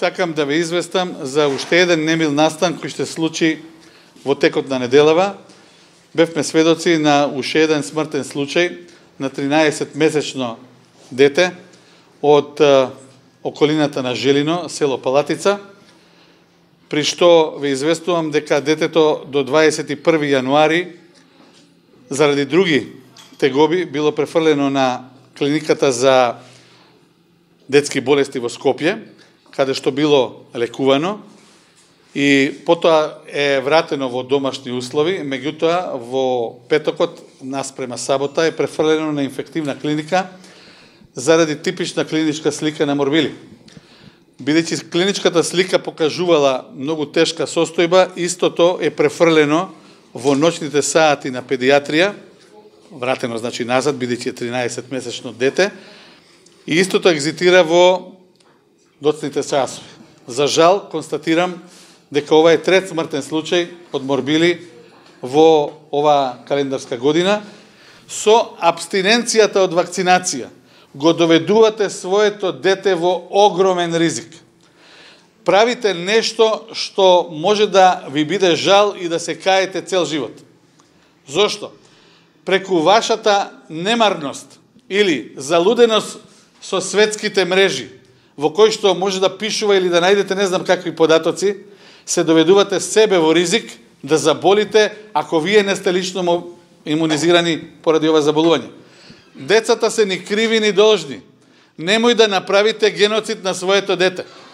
сакам да ве известам за уште еден немил настан кој ще случи во текот на неделава. Бевме сведоци на уште еден смртен случај на 13-месечно дете од околината на Желино, село Палатица, при што ве известувам дека детето до 21 јануари заради други тегоби било префрлено на клиниката за детски болести во Скопје, каде што било лекувано и потоа е вратено во домашни услови, меѓутоа во петокот наспрема сабота е префрлено на инфективна клиника заради типична клиничка слика на морбили. Бидејќи клиничката слика покажувала многу тешка состојба, истото е префрлено во ноќните сати на педиатрија, вратено значи назад, бидејќи е 13-месечно дете, и истото екзитира во доцните часови. За жал, констатирам дека ова е трет смртен случај од морбили во ова календарска година. Со абстиненцијата од вакцинација го доведувате своето дете во огромен ризик. Правите нешто што може да ви биде жал и да се каете цел живот. Зошто? Преку вашата немарност или залуденост со светските мрежи, во кои што може да пишува или да најдете не знам какви податоци, се доведувате себе во ризик да заболите ако вие не сте лично имунизирани поради ова заболување. Децата се ни криви ни должни. Немој да направите геноцид на своето дете.